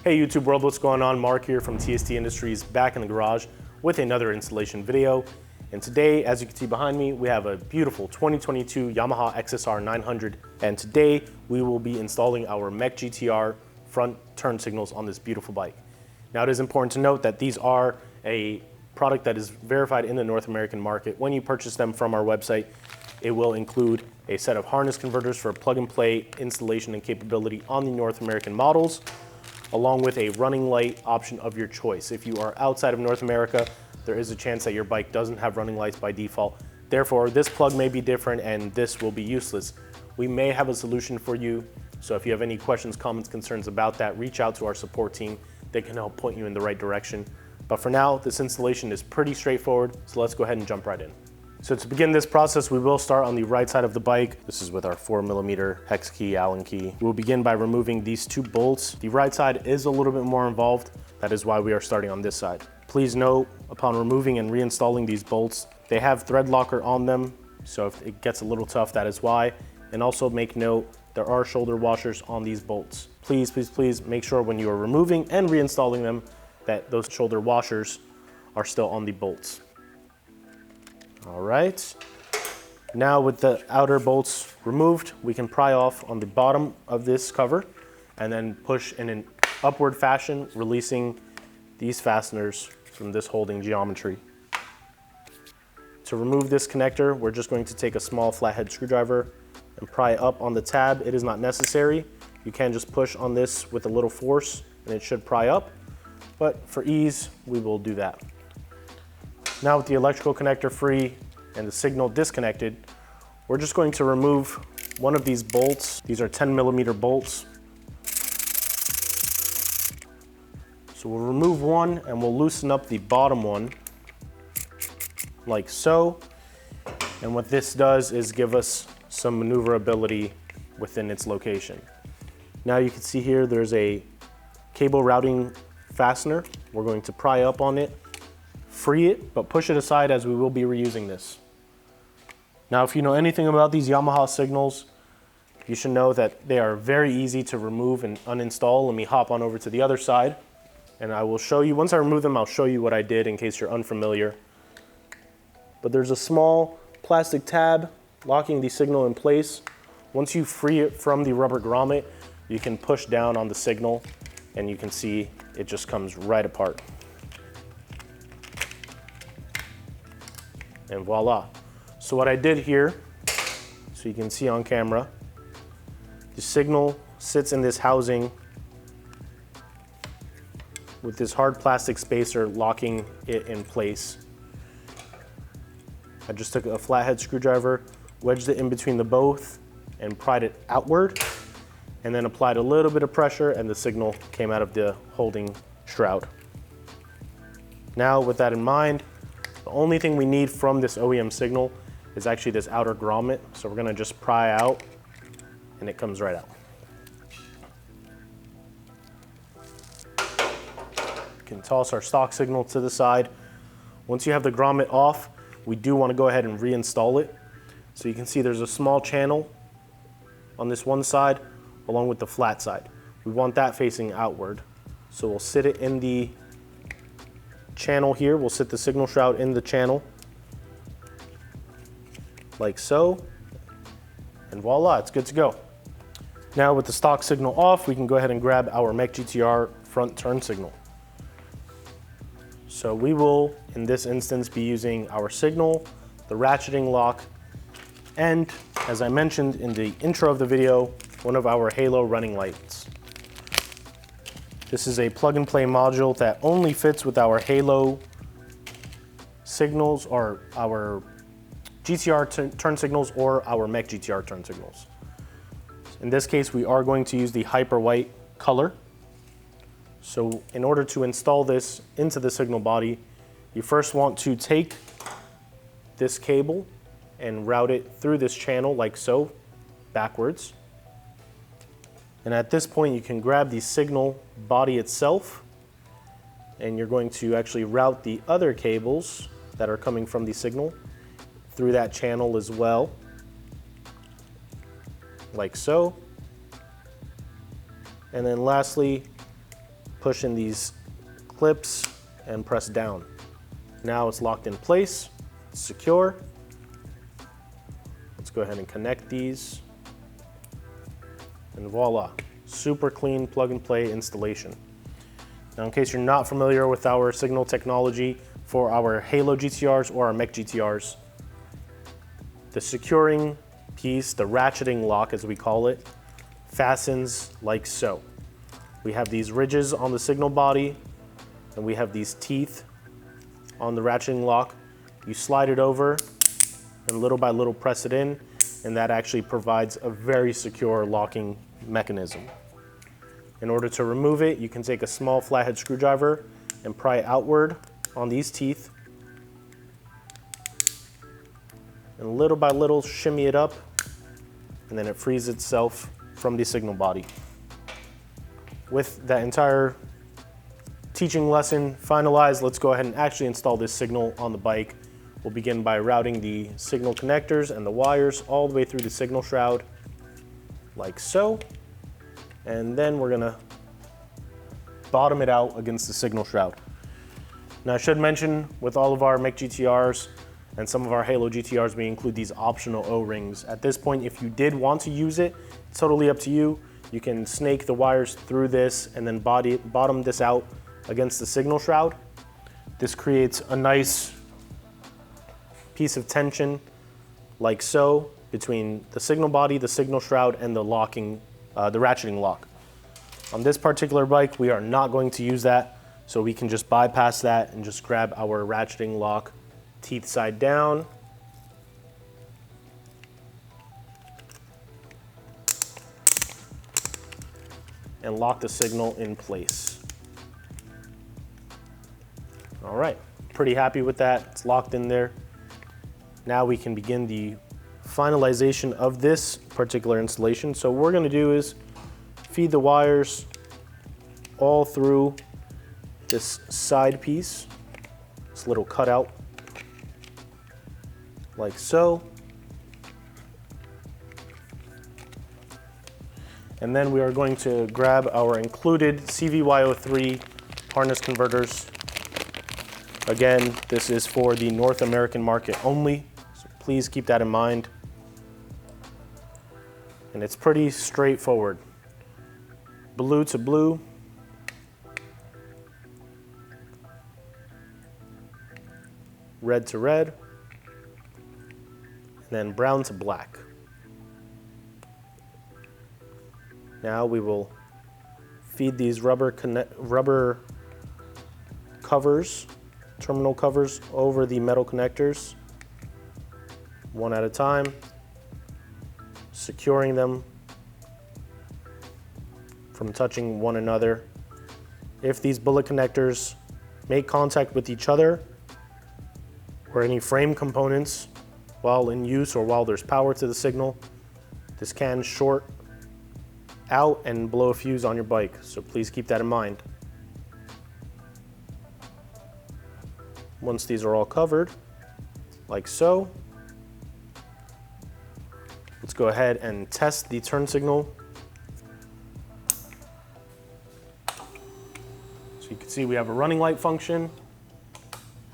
Hey YouTube world, what's going on? Mark here from TST Industries, back in the garage with another installation video. And today, as you can see behind me, we have a beautiful 2022 Yamaha XSR900. And today we will be installing our Mech-GTR front turn signals on this beautiful bike. Now it is important to note that these are a product that is verified in the North American market. When you purchase them from our website, it will include a set of harness converters for plug and play installation and capability on the North American models, along with a running light option of your choice. If you are outside of North America, there is a chance that your bike doesn't have running lights by default. Therefore, this plug may be different and this will be useless. We may have a solution for you. So if you have any questions, comments, concerns about that, reach out to our support team. They can help point you in the right direction. But for now, this installation is pretty straightforward. So let's go ahead and jump right in. So to begin this process, we will start on the right side of the bike. This is with our 4mm hex key, Allen key. We'll begin by removing these two bolts. The right side is a little bit more involved. That is why we are starting on this side. Please note, upon removing and reinstalling these bolts, they have thread locker on them. So if it gets a little tough, that is why. And also make note, there are shoulder washers on these bolts. Please, please, please make sure when you are removing and reinstalling them that those shoulder washers are still on the bolts. All right, now with the outer bolts removed, we can pry off on the bottom of this cover and then push in an upward fashion, releasing these fasteners from this holding geometry. To remove this connector, we're just going to take a small flathead screwdriver and pry up on the tab. It is not necessary. You can just push on this with a little force and it should pry up, but for ease, we will do that. Now with the electrical connector free and the signal disconnected, we're just going to remove one of these bolts. These are 10mm bolts. So we'll remove one and we'll loosen up the bottom one like so. And what this does is give us some maneuverability within its location. Now you can see here there's a cable routing fastener. We're going to pry up on it, free it, but push it aside as we will be reusing this. Now, if you know anything about these Yamaha signals, you should know that they are very easy to remove and uninstall. Let me hop on over to the other side and I will show you, once I remove them, I'll show you what I did in case you're unfamiliar. But there's a small plastic tab locking the signal in place. Once you free it from the rubber grommet, you can push down on the signal and you can see it just comes right apart. And voila. So what I did here, so you can see on camera, the signal sits in this housing with this hard plastic spacer locking it in place. I just took a flathead screwdriver, wedged it in between the both and pried it outward, and then applied a little bit of pressure and the signal came out of the holding shroud. Now with that in mind, the only thing we need from this OEM signal is actually this outer grommet. So we're gonna just pry out and it comes right out. We can toss our stock signal to the side. Once you have the grommet off, we do wanna go ahead and reinstall it. So you can see there's a small channel on this one side along with the flat side. We want that facing outward. So we'll sit it in the channel here. We'll sit the signal shroud in the channel like so, and voila, it's good to go. Now with the stock signal off, we can go ahead and grab our Mech-GTR front turn signal. So we will, in this instance, be using our signal, the ratcheting lock, and as I mentioned in the intro of the video, one of our halo running lights. This is a plug and play module that only fits with our halo signals or our GTR turn signals or our Mech-GTR turn signals. In this case, we are going to use the hyper white color. So in order to install this into the signal body, you first want to take this cable and route it through this channel like so, backwards. And at this point, you can grab the signal body itself and you're going to actually route the other cables that are coming from the signal through that channel as well, like so. And then lastly, push in these clips and press down. Now it's locked in place, it's secure. Let's go ahead and connect these. And voila, super clean plug and play installation. Now, in case you're not familiar with our signal technology for our Halo GTRs or our Mech-GTRs, the securing piece, the ratcheting lock as we call it, fastens like so. We have these ridges on the signal body, and we have these teeth on the ratcheting lock. You slide it over and little by little press it in, and that actually provides a very secure locking mechanism. In order to remove it, you can take a small flathead screwdriver and pry outward on these teeth, and little by little shimmy it up, and then it frees itself from the signal body. With that entire teaching lesson finalized, let's go ahead and actually install this signal on the bike. We'll begin by routing the signal connectors and the wires all the way through the signal shroud, like so. And then we're gonna bottom it out against the signal shroud. Now, I should mention, with all of our Mech-GTRs and some of our Halo GTRs, we include these optional O-rings. At this point, if you did want to use it, it's totally up to you. You can snake the wires through this and then bottom this out against the signal shroud. This creates a nice piece of tension, like so, between the signal body, the signal shroud, and the ratcheting lock. On this particular bike, we are not going to use that, so we can just bypass that and just grab our ratcheting lock, teeth side down. And lock the signal in place. All right, pretty happy with that. It's locked in there. Now we can begin the finalization of this particular installation. So what we're gonna do is feed the wires all through this side piece, this little cutout, like so. And then we are going to grab our included CVY03 harness converters. Again, this is for the North American market only, so please keep that in mind. And it's pretty straightforward. Blue to blue. Red to red. And then brown to black. Now we will feed these rubber covers, terminal covers, over the metal connectors, one at a time, securing them from touching one another. If these bullet connectors make contact with each other or any frame components while in use or while there's power to the signal, this can short out and blow a fuse on your bike, so please keep that in mind. Once these are all covered, like so, let's go ahead and test the turn signal. So you can see we have a running light function.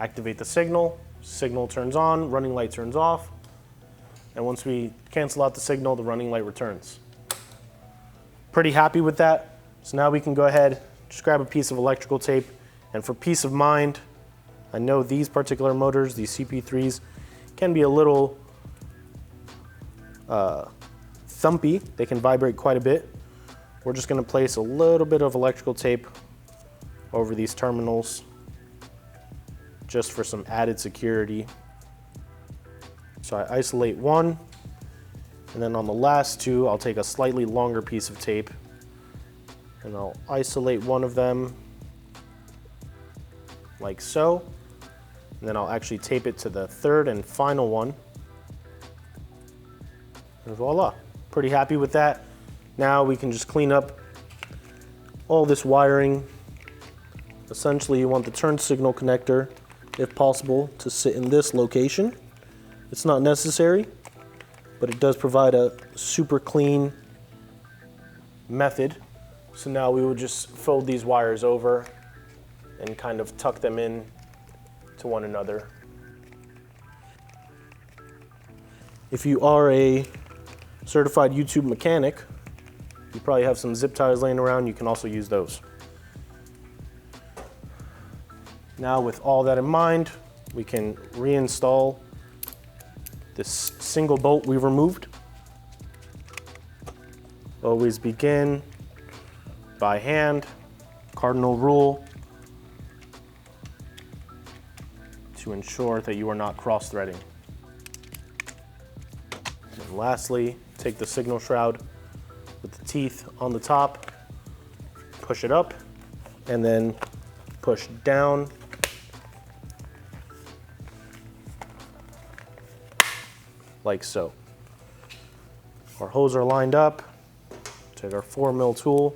Activate the signal, signal turns on, running light turns off, and once we cancel out the signal, the running light returns. Pretty happy with that. So now we can go ahead, just grab a piece of electrical tape, and for peace of mind, I know these particular motors, these CP3s, can be a little thumpy. They can vibrate quite a bit. We're just gonna place a little bit of electrical tape over these terminals just for some added security. So I isolate one, and then on the last two, I'll take a slightly longer piece of tape and I'll isolate one of them like so. And then I'll actually tape it to the third and final one. And voila, pretty happy with that. Now we can just clean up all this wiring. Essentially, you want the turn signal connector, if possible, to sit in this location. It's not necessary, but it does provide a super clean method So now we will just fold these wires over and kind of tuck them in to one another. If you are a certified YouTube mechanic, you probably have some zip ties laying around. You can also use those. Now with all that in mind, we can reinstall this single bolt we removed. Always begin by hand, cardinal rule, to ensure that you are not cross-threading. And lastly, take the signal shroud with the teeth on the top, push it up, and then push down. Like so. Our holes are lined up. Take our 4mm tool.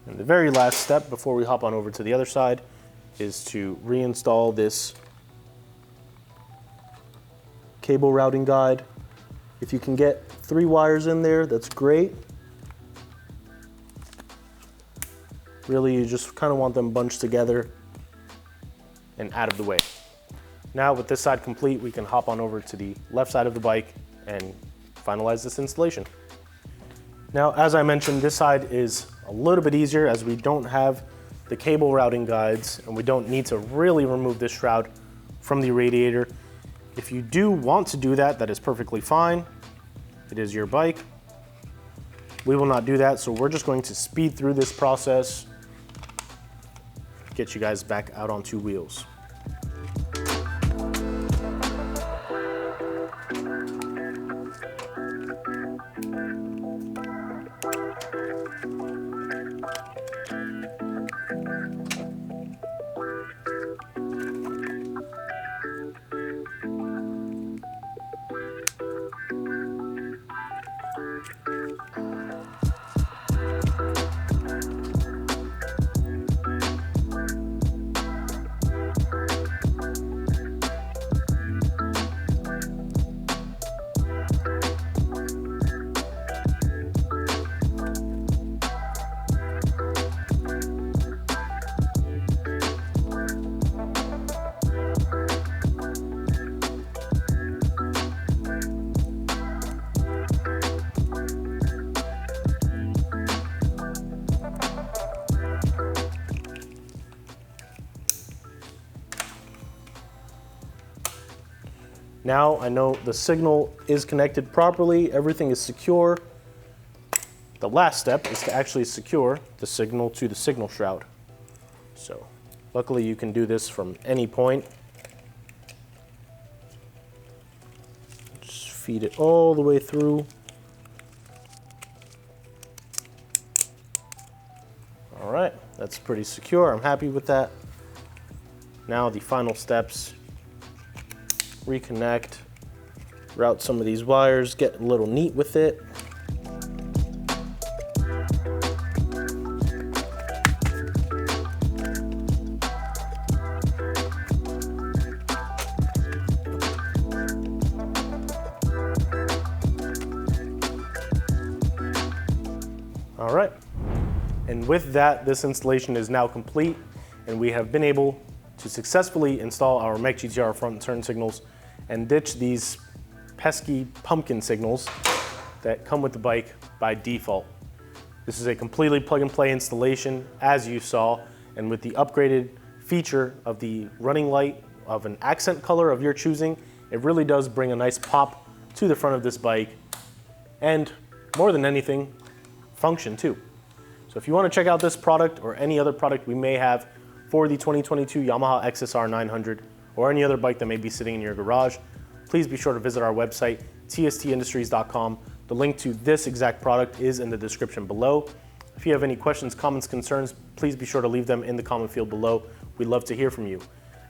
And the very last step before we hop on over to the other side is to reinstall this cable routing guide. If you can get 3 wires in there, that's great. Really, you just kind of want them bunched together and out of the way. Now with this side complete, we can hop on over to the left side of the bike and finalize this installation. Now, as I mentioned, this side is a little bit easier as we don't have the cable routing guides and we don't need to really remove this shroud from the radiator. If you do want to do that, that is perfectly fine. It is your bike. We will not do that, so we're just going to speed through this process, get you guys back out on 2 wheels. Now I know the signal is connected properly, everything is secure. The last step is to actually secure the signal to the signal shroud. So luckily you can do this from any point. Just feed it all the way through. All right, that's pretty secure. I'm happy with that. Now the final steps. Reconnect, route some of these wires, get a little neat with it. All right, and with that, this installation is now complete, and we have been able to successfully install our Mech-GTR front turn signals and ditch these pesky pumpkin signals that come with the bike by default. This is a completely plug and play installation, as you saw, and with the upgraded feature of the running light of an accent color of your choosing, it really does bring a nice pop to the front of this bike, and more than anything, function too. So if you want to check out this product or any other product we may have for the 2022 Yamaha XSR900 or any other bike that may be sitting in your garage, please be sure to visit our website, tstindustries.com. The link to this exact product is in the description below. If you have any questions, comments, concerns, please be sure to leave them in the comment field below. We'd love to hear from you.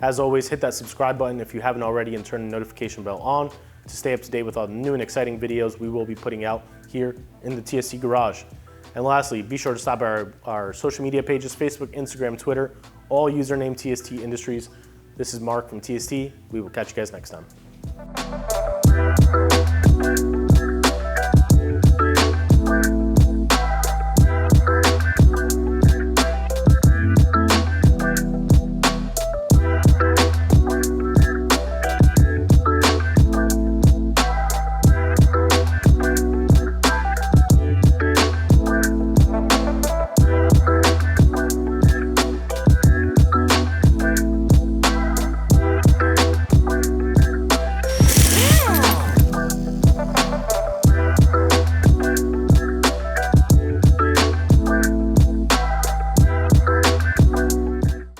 As always, hit that subscribe button if you haven't already and turn the notification bell on to stay up to date with all the new and exciting videos we will be putting out here in the TST garage. And lastly, be sure to stop by our social media pages, Facebook, Instagram, Twitter, all username TST Industries. This is Mark from TST. We will catch you guys next time.